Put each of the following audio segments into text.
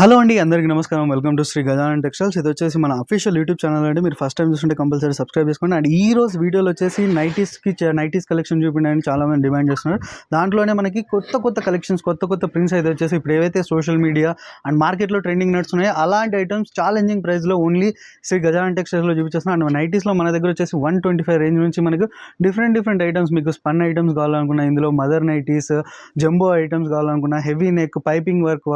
Hello అండి, అందరికీ నమస్కారం. Welcome to Shri Gajanan textiles. ఇది వచ్చేసి మన అఫీషియల్ యూట్యూబ్ ఛానల్ అండి. మీరు ఫస్ట్ టైం చూస్తుంటే కంపల్సరీ సబ్స్క్రైబ్ చేసుకోండి. అండ్ ఈ రోజు వీడియోలో వచ్చేసి నైటీస్ కలెక్షన్ చూపించడానికి చాలా మంది డిమాండ్ చేస్తున్నారు. దాంట్లోనే మనకి కొత్త కలెక్షన్స్, కొత్త ప్రింట్స్ అయితే వచ్చేసి ఇప్పుడు ఏవైతే సోషల్ మీడియా అండ్ మార్కెట్లో ట్రెండింగ్ నడుస్తున్నాయో అలాంటి ఐటమ్స్ ఛాలెంజింగ్ ప్రైస్లో ఓన్లీ శ్రీ గజానన్ టెక్స్టైల్స్లో చూపించేస్తున్నాం. అండ్ నైటీస్లో మన దగ్గర వచ్చేసి 125 రేంజ్ నుంచి మనకు డిఫరెంట్ ఐటమ్స్, మీకు స్పన్ ఐటమ్స్ కావాలనుకున్నా, ఇందులో మదర్ నైటీస్, జంబో ఐటమ్స్ కావాలనుకున్నా, heavy neck, piping work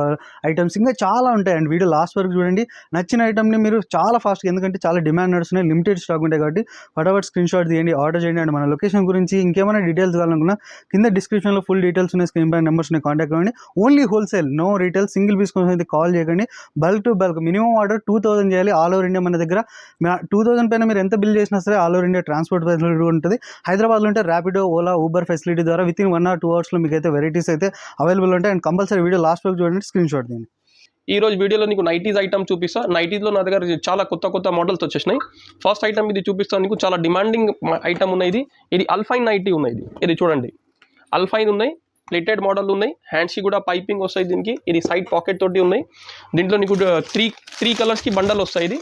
items ఇంకా చాలా ఉంటాయి. అండ్ వీడియో లాస్ట్ వరకు చూడండి. నచ్చిన ఐటమ్ని మీరు చాలా ఫాస్ట్గా, ఎందుకంటే చాలా డిమాండ్ నడుస్తున్నాయి, లిమిటెడ్ స్టాక్ ఉంటాయి కాబట్టి ఫటాఫట్ స్క్రీన్ షాట్ తీయండి, ఆర్డర్ చేయండి. అండ్ మన లొకేషన్ గురించి ఇంకేమైనా డీటెయిల్స్ కావాలనుకున్నా కింద డిస్క్రిప్షన్లో ఫుల్ డీటెయిల్స్ ఉన్నాయి, స్క్రీన్ పై నెంబర్స్ ఉన్నాయి, కాంటాక్ట్ అవ్వండి. Only wholesale, no retail. Single piece కోసం అయితే కాల్ చేయకండి. Bulk to bulk minimum order 2000 చేయాలి. ఆల్ ఓవర్ ఇండియా మన దగ్గర 2000 పైన మీరు ఎంత బిల్ చేసినా సరే all over India transport facility ఉంటుంది. హైదరాబాద్లో ఉంటే ర్యాపిడో, ఓలా, ఊబర్ ఫెసిలిటీ ద్వారా వితిన్ 1 or 2 అవర్స్లో మీకు అయితే వెరైటీస్ అయితే అవైలబుల్ ఉంటాయి. అండ్ కంపల్సరీ వీడియో లాస్ట్ వరకు చూడండి, స్క్రీన్ షాట్ తీయండి. ఈ రోజు వీడియోలో నీకు నైటీస్ ఐటమ్ చూపిస్తా. నైటీస్లో నా దగ్గర చాలా కొత్త మోడల్స్ వచ్చేసినాయి. ఫస్ట్ ఐటమ్ ఇది చూపిస్తాను నీకు, చాలా డిమాండింగ్ ఐటమ్ ఉన్నాయి. ఇది అల్ఫైన్ నైటీ ఉన్నాయి. ఇది చూడండి, అల్ఫైన్ ఉన్నాయి, ప్లేటెడ్ మోడల్ ఉన్నాయి, హ్యాండ్స్కి కూడా పైపింగ్ వస్తాయి దీనికి. ఇది సైడ్ పాకెట్ తోటి ఉన్నాయి. దీంట్లో నీకు త్రీ కలర్స్కి బండల్ వస్తాయి.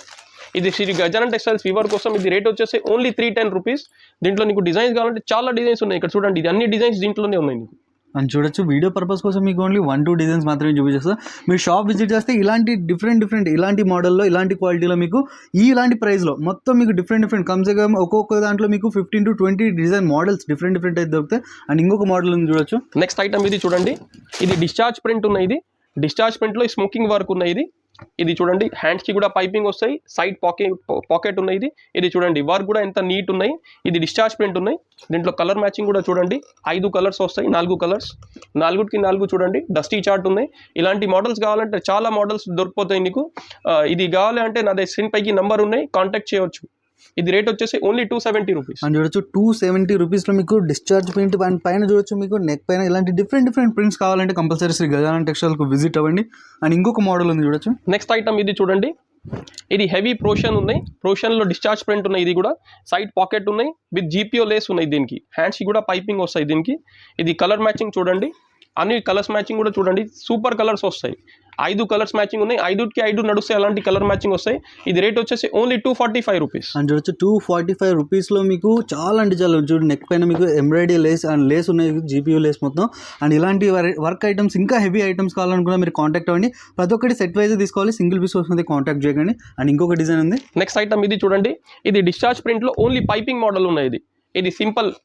ఇది శ్రీ గజానన్ టెక్స్టైల్స్ ఫీవర్ కోసం. ఇది రేట్ వచ్చేసి ఓన్లీ 310 రూపీస్. దీంట్లో నీకు డిజైన్స్ కావాలంటే చాలా డిజైన్స్ ఉన్నాయి. ఇక్కడ చూడండి, ఇది అన్ని డిజైన్స్ దీంట్లోనే ఉన్నాయి నీకు. అని చూడొచ్చు. వీడియో పర్పస్ కోసం మీకు ఓన్లీ 1-2 డిజైన్స్ మాత్రమే చూపించేస్తాం. మీరు షాప్ విజిట్ చేస్తే ఇలాంటి డిఫరెంట్ ఇలాంటి మోడల్లో, ఇలాంటి క్వాలిటీలో మీకు ఇలాంటి ప్రైస్లో మొత్తం మీకు డిఫరెంట్ కమ్సే కమ్ ఒక్కొక్క దాంట్లో మీకు 15 to 20 డిజైన్ మోడల్స్ డిఫరెంట్ అయితే దొరుకుతాయి. అండ్ ఇంకొక మోడల్ ఉంది చూడొచ్చు. నెక్స్ట్ ఐటమ్ ఇది చూడండి, ఇది డిశ్చార్జ్ ప్రింట్ ఉన్నాయి. ఇది డిశ్చార్జ్ ప్రింట్లో స్మోకింగ్ వర్క్ ఉన్నాయి. ఇది చూడండి, హ్యాండ్స్కి కూడా పైపింగ్ వస్తాయి, సైడ్ పాకెట్ ఉన్నాయి. ఇది చూడండి, వర్క్ కూడా ఎంత నీట్ ఉన్నాయి. ఇది డిశ్చార్జ్ ప్రింట్ ఉన్నాయి. దీంట్లో కలర్ మ్యాచింగ్ కూడా చూడండి, 5 కలర్స్ వస్తాయి, 4 కలర్స్, 4కి 4 చూడండి, డస్టీ చార్ట్ ఉన్నాయి. ఇలాంటి మోడల్స్ కావాలంటే చాలా మోడల్స్ దొరికిపోతాయి నీకు. ఇది కావాలి అంటే నా దగ్గర స్క్రీన్ పైకి నంబర్ ఉన్నాయి, కాంటాక్ట్ చేయవచ్చు. ఇది రేట్ వచ్చేసి ఓన్లీ 270 రూపీస్. అని చూడొచ్చు, 270 రూపీస్లో మీకు డిశ్చార్జ్ ప్రింట్ అండ్ పైన చూడొచ్చు మీకు నెక్ పైన ఇలాంటి డిఫరెంట్ ప్రింట్స్ కావాలంటే కంపల్సరీ శ్రీ గజానన్ టెక్స్టైల్స్కు విజిట్ అవ్వండి. అండ్ ఇంకొక మోడల్ ఉంది చూడొచ్చు. నెక్స్ట్ ఐటమ్ ఇది చూడండి, ఇది హెవీ ప్రోషన్ ఉన్నాయి. ప్రోషన్లో డిశ్చార్జ్ ప్రింట్ ఉన్నాయి. ఇది కూడా సైడ్ పాకెట్ ఉన్నాయి, విత్ జీపీఓ లేస్ ఉన్నాయి. దీనికి హ్యాండ్స్కి కూడా పైపింగ్ వస్తాయి దీనికి. ఇది కలర్ మ్యాచింగ్ చూడండి, అన్ని కలర్స్ మ్యాచింగ్ కూడా చూడండి, సూపర్ కలర్స్ వస్తాయి. 5 కలర్స్ మ్యాచింగ్ ఉన్నాయి, 5కి 5 నడుస్తాయి, అలాంటి కలర్ మ్యాచింగ్ వస్తాయి. ఇది రేట్ వచ్చేసి ఓన్లీ 245 రూపీస్. అని చూడొచ్చు, 245 రూపీస్లో మీకు చాలా అంటే చాలా చూడు, నెక్ పైన మీకు ఎంబ్రాయిడరీ లేస్ ఉన్నాయి, జీపీయూ లేస్ మొత్తం. అండ్ ఇలాంటి వర్క్ ఐటమ్స్, ఇంకా హెవీ ఐటమ్స్ కావాలనుకున్నా మీరు కాంటాక్ట్ అవ్వండి. ప్రతి ఒక్కటి సెట్ వైజ్ తీసుకోవాలి, సింగిల్ పీస్ వస్తుంది, కాంటాక్ట్ చేయకండి. అండ్ ఇంకొక డిజైన్ ఉంది. నెక్స్ట్ ఐటమ్ ఇది చూడండి, ఇది డిశ్చార్జ్ ప్రింట్లో ఓన్లీ పైపింగ్ మోడల్ ఉన్నాయి. ఇది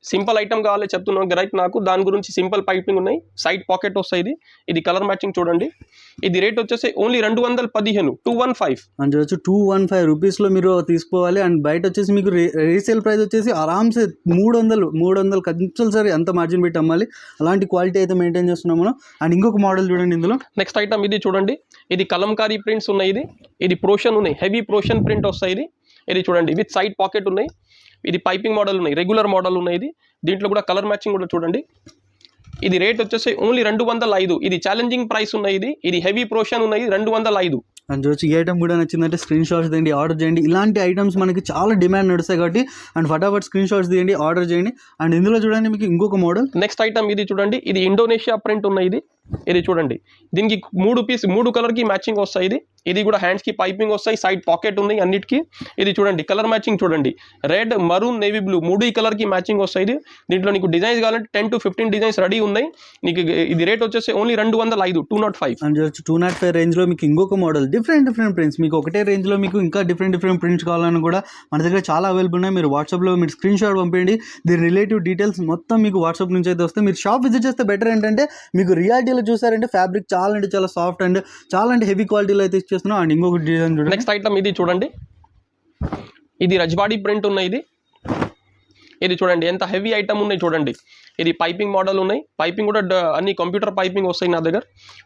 సింపుల్ ఐటమ్ కావాలి చెప్తున్నాను రైట్ నాకు, దాని గురించి సింపుల్ పైపింగ్ ఉన్నాయి, సైడ్ పాకెట్ వస్తాయి. ఇది కలర్ మ్యాచింగ్ చూడండి. ఇది రేట్ వచ్చేసి ఓన్లీ 215, 215 అని చూడొచ్చు. 215 రూపీస్లో మీరు తీసుకోవాలి. అండ్ బయట వచ్చేసి మీకు రీసేల్ ప్రైస్ వచ్చేసి ఆరామ్సే 300 కంపల్సరీ అంత మార్జిన్ పెట్టి అమ్మాలి. అలాంటి క్వాలిటీ అయితే మెయింటైన్ చేస్తున్నాం మనం. అండ్ ఇంకొక మోడల్ చూడండి ఇందులో. నెక్స్ట్ ఐటమ్ ఇది చూడండి, ఇది కలంకారీ ప్రింట్స్ ఉన్నాయి. ఇది ప్రోషన్ ఉన్నాయి, హెవీ ప్రోషన్ ప్రింట్ వస్తాయి. ఇది చూడండి, విత్ సైడ్ పాకెట్ ఉన్నాయి. ఇది పైపింగ్ మోడల్ ఉన్నాయి, రెగ్యులర్ మోడల్ ఉన్నాయి. దీంట్లో కూడా కలర్ మ్యాచింగ్ కూడా చూడండి. ఇది రేట్ వచ్చేసి ఓన్లీ 205. ఇది ఛాలెంజింగ్ ప్రైస్ ఉన్నాయి. ఇది హెవీ ప్రోషన్ ఉన్నాయి, 205. అని చూసి ఈ ఐటమ్ కూడా నచ్చిందంటే స్క్రీన్ షాట్స్ తీయండి, ఆర్డర్ చేయండి. ఇలాంటి ఐటమ్స్ మనకి చాలా డిమాండ్ నడుస్తాయి కాబట్టి అండ్ ఫటాఫట్ స్క్రీన్ షాట్స్ తీయండి, ఆర్డర్ చేయండి. అండ్ ఇందులో చూడండి మీకు ఇంకొక మోడల్. నెక్స్ట్ ఐటమ్ ఇది చూడండి, ఇది ఇండోనేషియా ప్రింట్ ఉన్నాయి. ఇది చూడండి, దీనికి 3 కలర్కి మ్యాచింగ్ వస్తాయి. ఇది కూడా హ్యాండ్స్కి పైపింగ్ వస్తాయి, సైడ్ పాకెట్ ఉన్నాయి అన్నిటికీ. ఇది చూడండి, కలర్ మ్యాచింగ్ చూడండి, రెడ్, మరూన్, నేవీ బ్లూ 3 కలర్కి మ్యాచింగ్ వస్తాయి. దీంట్లో నీకు డిజైన్స్ కావాలంటే 10 to 15 డిజైన్స్ రెడీ ఉన్నాయి నీకు. ఇది రేట్ వచ్చేసి ఓన్లీ 205, 205. అని చూడొచ్చు, 205 రేంజ్లో మీకు ఇంకొక మోడల్, డిఫరెంట్ ప్రింట్స్. మీకు ఒకటే రేంజ్లో మీకు ఇంకా డిఫరెంట్ ప్రింట్స్ కావాలని కూడా మన దగ్గర చాలా అవైలబుల్ ఉన్నాయి. మీరు వాట్సాప్లో మీరు స్క్రీన్ షాట్ పంపేయండి, దీని రిలేటివ్ డీటెయిల్స్ మొత్తం మీకు వాట్సాప్ నుంచి అయితే వస్తాయి. మీరు షాప్ విజిట్ చేస్తే బెటర్. ఏంటంటే మీకు రియాలిటీలో చూసారంటే ఫ్యాబ్రిక్ చాలా అంటే చాలా సాఫ్ట్ అండ్ చాలా అంటే హెవీ క్వాలిటీలో అయితే ఇచ్చేస్తున్నాం. అండ్ ఇంకొక డిజైన్ చూడండి. నెక్స్ట్ ఐటమ్ ఇది చూడండి, ఇది రజ్బాడీ ప్రింట్ ఉన్నాయి. ఇది చూడండి, ఎంత హెవీ ఐటమ్ ఉన్నాయి చూడండి. ఇది పైపింగ్ మోడల్ ఉన్నాయి, పైపింగ్ కూడా అన్ని కంప్యూటర్ పైపింగ్ వస్తాయి నా దగ్గర,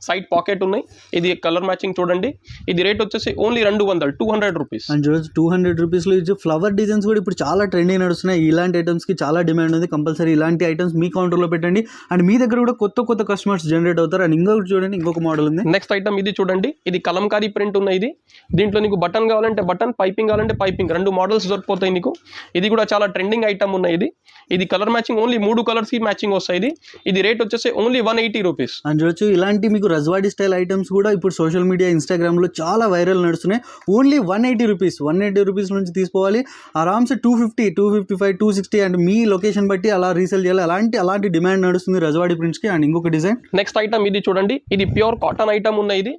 సైడ్ పాకెట్ ఉన్నాయి. ఇది కలర్ మ్యాచింగ్ చూడండి. ఇది రేట్ వచ్చేసి ఓన్లీ 200 రూపీస్. అండ్ చూడొచ్చు, 200 రూపీస్లో ఇది ఫ్లవర్ డిజైన్స్ కూడా ఇప్పుడు చాలా ట్రెండింగ్ నడుస్తున్నాయి. ఇలాంటి ఐటమ్స్కి చాలా డిమాండ్ ఉంది. కంపల్సరీ ఇలాంటి ఐటమ్స్ మీ కౌంటర్లో పెట్టండి. అండ్ మీ దగ్గర కూడా కొత్త కస్టమర్స్ జనరేట్ అవుతారు. అండ్ ఇంకొకటి చూడండి, ఇంకొక మోడల్ ఉంది. నెక్స్ట్ ఐటమ్ ఇది చూడండి, ఇది కలంకారీ ప్రింట్ ఉన్నాయి. దీంట్లో నీకు బటన్ కావాలంటే బటన్, పైపింగ్ కావాలంటే పైపింగ్, 2 మోడల్స్ దొరికిపోతాయి నీకు. ఇది కూడా చాలా ట్రెండింగ్ ఐటమ్ ఉన్నాయి. ఉన్నాయి. ఇది కలర్ మ్యాచింగ్ ఓన్లీ 3 కలర్స్ కి మ్యాచింగ్ వస్తాయి. ఇది రేట్ వచ్చేసి ఓన్లీ 180 రూపీస్. అని చూడొచ్చు. ఇలాంటి మీకు రజ్వాడి స్టైల్ ఐటమ్స్ కూడా ఇప్పుడు సోషల్ మీడియా ఇన్స్టాగ్రామ్లో చాలా వైరల్ నడుస్తున్నాయి. Only 180 rupees. 180 రూపీస్ నుంచి తీసుకోవాలి. ఆరామ్సే 250, 255, 260 అండ్ మీ లొకేషన్ బట్టి అలా రీసేల్ చేయాలి. అలాంటి డిమాండ్ నడుస్తుంది రజ్వాడి ప్రింట్స్కి. అండ్ ఇంకొక డిజైన్ నెక్స్ట్ ఐటమ్ ఇది చూడండి. ఇది ప్యూర్ కాటన్ ఐటమ్ ఉన్నది.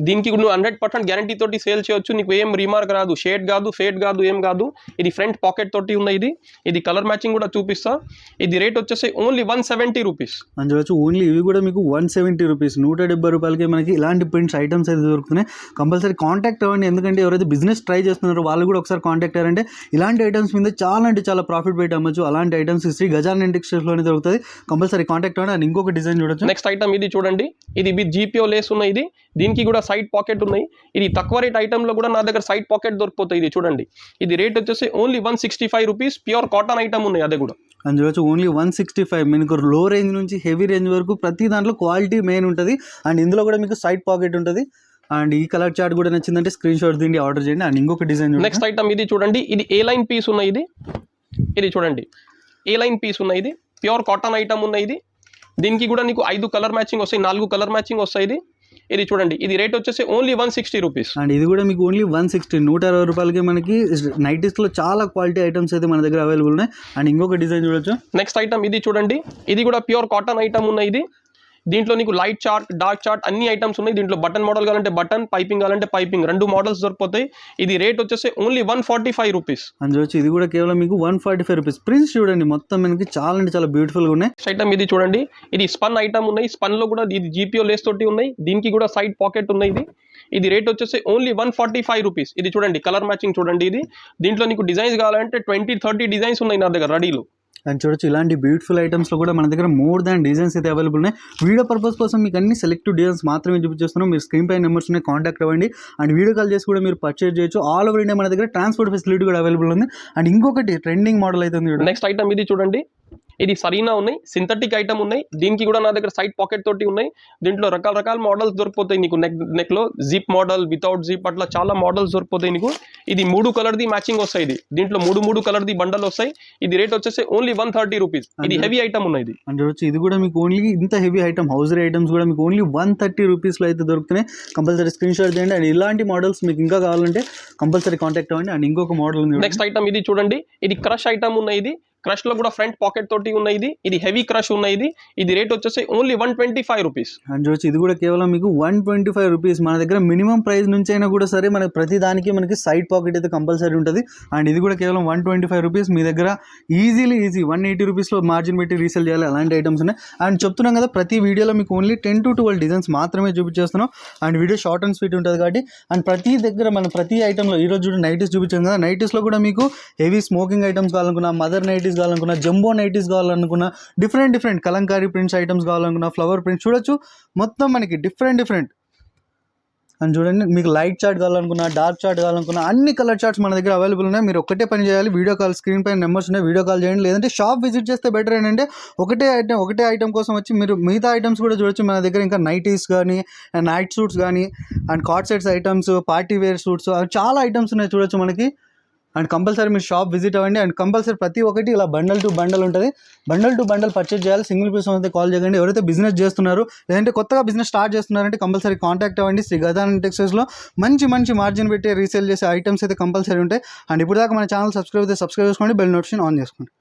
దీనికి నువ్వు 100% గ్యారంటీ తోటి సేల్ చేయొచ్చు. నీకు ఏం రీమార్క్ రాదు, షేడ్ కాదు, ఫేడ్ కాదు, ఏం కాదు. ఇది ఫ్రంట్ పాకెట్ తోటి ఉన్నది. ఇది కలర్ మ్యాచింగ్ కూడా చూపిస్తా. ఇది రేట్ వచ్చేసి ఓన్లీ 170 రూపీస్. అని చూడొచ్చు. ఓన్లీ ఇవి కూడా మీకు 170 రూపీస్, 170 రూపాయలకి మనకి ఇలాంటి ప్రింట్స్ ఐటమ్స్ అయితే దొరుకుతున్నాయి. కంపల్సరీ కాంటాక్ట్ అవ్వండి. ఎందుకంటే ఎవరైతే బిజినెస్ ట్రై చేస్తున్నారో వాళ్ళు కూడా ఒకసారి కాంటాక్ట్ అయ్యారంటే ఇలాంటి ఐటమ్స్ మీద చాలా అంటే చాలా ప్రాఫిట్ పెట్టి అమ్మచ్చు. అలాంటి ఐటమ్స్ శ్రీ గజానన్ టెక్స్టైల్స్లోనే దొరుకుతుంది. కంపల్సరీ కాంటాక్ట్ అవ్వండి. అండ్ ఇంకొక డిజైన్ చూడొచ్చు. నెక్స్ట్ ఐటమ్ ఇది చూడండి. ఇది విత్ జీపీఓ లేస్ ఉన్నది. దీనికి కూడా సైడ్ పాకెట్ ఉన్నాయి. ఇది తక్కువ రేట్ ఐటమ్ లో కూడా నా దగ్గర సైడ్ పాకెట్ దొరికిపోతాయి. ఇది చూడండి. ఇది రేట్ వచ్చేసి only 165 rupees. Pure cotton item ఉన్నాయి అదే కూడా. అని చూడొచ్చు. ఓన్లీ 165. మీకు లో రేంజ్ నుంచి హెవీ రేంజ్ వరకు ప్రతి దాంట్లో క్వాలిటీ మెయిన్ ఉంటుంది. అండ్ ఇందులో కూడా మీకు సైడ్ పాకెట్ ఉంటుంది. అండ్ ఈ కలర్ చార్ట్ కూడా నచ్చిందంటే స్క్రీన్ షాట్ తీయండి, ఆర్డర్ చేయండి. అండ్ ఇంకొక డిజైన్ నెక్స్ట్ ఐటమ్ ఇది చూడండి. ఇది ఏ లైన్ పీస్ ఉన్నాయి. ఇది చూడండి. ఏ లైన్ పీస్ ఉన్నాయి. ప్యూర్ కాటన్ ఐటమ్ ఉన్నాయి. దీనికి కూడా నీకు 5 కలర్ మ్యాచింగ్ వస్తాయి, 4 కలర్ మ్యాచింగ్ వస్తాయి. ఇది చూడండి. ఇది రేట్ వచ్చేసి ఓన్లీ 160 రూపీస్. అండ్ ఇది కూడా మీకు ఓన్లీ 160, 160 రూపాయలకి మనకి నైటీస్లో చాలా క్వాలిటీ ఐటమ్స్ అయితే మన దగ్గర అవైలబుల్ ఉన్నాయి. అండ్ ఇంకొక డిజైన్ చూడొచ్చు. నెక్స్ట్ ఐటమ్ ఇది చూడండి. ఇది కూడా ప్యూర్ కాటన్ ఐటమ్ ఉన్నాయి. దీంట్లో నీకు లైట్ చార్ట్, డార్క్ చార్ట్ అన్ని ఐటమ్స్ ఉన్నాయి. దీంట్లో బటన్ మోడల్ కావాలంటే బటన్, పైపింగ్ కావాలంటే పైపింగ్, 2 మోడల్స్ దొరికిపోతాయి. ఇది రేట్ వచ్చేసి ఓన్లీ 145 రూపీస్. అని చూడొచ్చు. ఇది కూడా కేవలం మీకు 145 రూపీస్. ప్రింట్స్ చూడండి మొత్తం మనకి చాలా అంటే చాలా బ్యూటిఫుల్గా ఉన్నాయి. ఐటమ్ ఇది చూడండి. ఇది స్పన్ ఐటమ్ ఉన్నాయి. స్పన్ లో కూడా ఇది జీపీఓ లేస్ తోటి ఉన్నాయి. దీనికి కూడా సైడ్ పాకెట్ ఉన్నాయి. ఇది రేట్ వచ్చేసి ఓన్లీ 145 రూపీస్. ఇది చూడండి. కలర్ మ్యాచింగ్ చూడండి. ఇది దీంట్లో నీకు డిజైన్స్ కావాలంటే 20-30 డిజైన్స్ ఉన్నాయి నా దగ్గర రెడీలో. అండ్ చూడొచ్చు. ఇలాంటి బ్యూటిఫుల్ ఐటమ్స్లో కూడా మన దగ్గర మోర్ దాన్ డిజైన్స్ అయితే అవైలబుల్ ఉన్నాయి. వీడియో పర్పస్ కోసం మీకు అన్ని సెలెక్టివ్ డిజైన్స్ మాత్రమే చూపించేస్తున్నాం. మీరు స్క్రీన్ పై నెంబర్స్ ఉన్నాయి, కాంటాక్ట్ అవ్వండి. అండ్ వీడియో కాల్ చేసి కూడా మీరు పర్చేజ్ చేయొచ్చు. ఆల్ ఓవర్ ఇండియా మన దగ్గర ట్రాన్స్పోర్ట్ ఫెసిలిటీ కూడా అవైలబుల్ ఉంది. అండ్ ఇంకొకటి ట్రెండింగ్ మోడల్ అయితే ఉంది. నెక్స్ట్ ఐటమ్ ఇది చూడండి. ఇది సరీనా ఉన్నాయి. సింథటిక్ ఐటమ్ ఉన్నాయి. దీనికి కూడా నా దగ్గర సైడ్ పాకెట్ తోటి ఉన్నాయి. దీంట్లో రకరకాల మోడల్స్ దొరికిపోతాయి నీకు. నెక్ లో జిప్ మోడల్, వితౌట్ జిప్, అట్లా చాలా మోడల్స్ దొరికిపోతాయి నీకు. ఇది 3 కలర్ది మ్యాచింగ్ వస్తాయి. దీంట్లో 3 కలర్ది బండల్ వస్తాయి. ఇది రేట్ వచ్చేసి ఓన్లీ 130 రూపీస్. ఇది హెవీ ఐటమ్ ఉన్నది. అండ్ చూడొచ్చు. ఇది కూడా మీకు ఓన్లీ ఇంత హెవీ ఐటమ్, హౌజరీ ఐటమ్స్ కూడా మీకు ఓన్లీ 130 రూపీస్లో అయితే దొరుకుతున్నాయి. కంపల్సరీ స్క్రీన్ షాట్ చేయండి. అండ్ ఇలాంటి మోడల్స్ మీకు ఇంకా కావాలంటే కంపల్సరీ కాంటాక్ట్ అవ్వండి. అండ్ ఇంకొక మోడల్ ఉంది. నెక్స్ట్ ఐటమ్ ఇది చూడండి. ఇది క్రష్ ఐటమ్ ఉన్నాయి. క్రష్ లో కూడా ఫ్రంట్ పాకెట్ తోటి ఉన్నాయి. ఇది హెవీ క్రష్ ఉన్నాయి. ఇది రేట్ వచ్చేసి ఓన్లీ 125 రూపీస్. అండ్ చూడొచ్చు. ఇది కూడా కేవలం మీకు 125 రూపీస్. మన దగ్గర మినిమం ప్రైస్ నుంచి అయినా కూడా సరే మనకి ప్రతి దానికి మనకి సైడ్ పాకెట్ అయితే కంపల్సరీ ఉంటుంది. అండ్ ఇది కూడా కేవలం 125 రూపీస్. మీ దగ్గర ఈజీ 180 రూపీస్లో మార్జిన్ పెట్టి రీసేల్ చేయాలి. అలాంటి ఐటమ్స్ ఉన్నాయి. అండ్ చెప్తున్నాం కదా, ప్రతి వీడియోలో మీకు ఓన్లీ 10-12 డిజైన్స్ మాత్రమే చూపించేస్తున్నాం. And video short and sweet ఉంటుంది కాబట్టి. అండ్ ప్రతి దగ్గర మనం ప్రతి ఐటమ్లో ఈరోజు చూడండి నైటీస్ చూపించాం కదా, నైటీస్లో కూడా మీకు హెవీ స్మోకింగ్ ఐటమ్స్ కావాలనుకున్నా, మదర్ నైటీస్ కావాలనుకున్నా, జంబో నైటీస్ కావాలనుకున్నా, డిఫరెంట్ కలంకారీ ప్రింట్స్ ఐటమ్స్ కావాలనుకున్నా, ఫ్లవర్ ప్రింట్స్ చూడొచ్చు. మొత్తం మనకి డిఫరెంట్ అని చూడండి. మీకు లైట్ చార్ట్ కావాలనుకున్నా, డార్క్ చార్ట్ కావాలనుకున్నా అన్ని కలర్ చార్ట్స్ మన దగ్గర అవైలబుల్ ఉన్నాయి. మీరు ఒకటే పని చేయాలి, వీడియో కాల్, స్క్రీన్ పైన నెంబర్స్ ఉన్నాయి, వీడియో కాల్ చేయండి. లేదంటే షాప్ విజిట్ చేస్తే బెటర్. ఏంటంటే ఒకటే ఐటమ్ కోసం వచ్చి మీరు మిగతా ఐటమ్స్ కూడా చూడొచ్చు. మన దగ్గర ఇంకా నైటీస్ కానీ, నైట్ సూట్స్ కానీ, and card sets items, party wear suits, చాలా ఐటమ్స్ ఉన్నాయి చూడొచ్చు మనకి. అండ్ కంపల్సరీ మీరు షాప్ విజిట్ అవ్వండి. అండ్ కంపల్సరీ ప్రతి ఒక్కటి ఇలా బండల్ టు బండల్ ఉంటుంది. బండల్ టు బండల్ పర్చేజ్ చేయాలి. సింగిల్ పీస్ అయితే కాల్ చేయండి. ఎవరైతే బిజినెస్ చేస్తున్నారు, లేదంటే కొత్తగా బిజినెస్ స్టార్ట్ చేస్తున్నారంటే కంపల్సరీ కాంటాక్ట్ అవ్వండి. శ్రీ గజానన్ టెక్స్టైల్స్లో మంచి మార్జిన్ పెట్టి రీసేల్ చేసే ఐటమ్స్ అయితే కంపల్సరీ ఉంటాయి. అండ్ ఇప్పుడు దాకా మన ఛానల్ సబ్స్క్రైబ్ చేసుకోండి, బెల్ నోటిఫికేషన్ ఆన్ చేసుకోండి.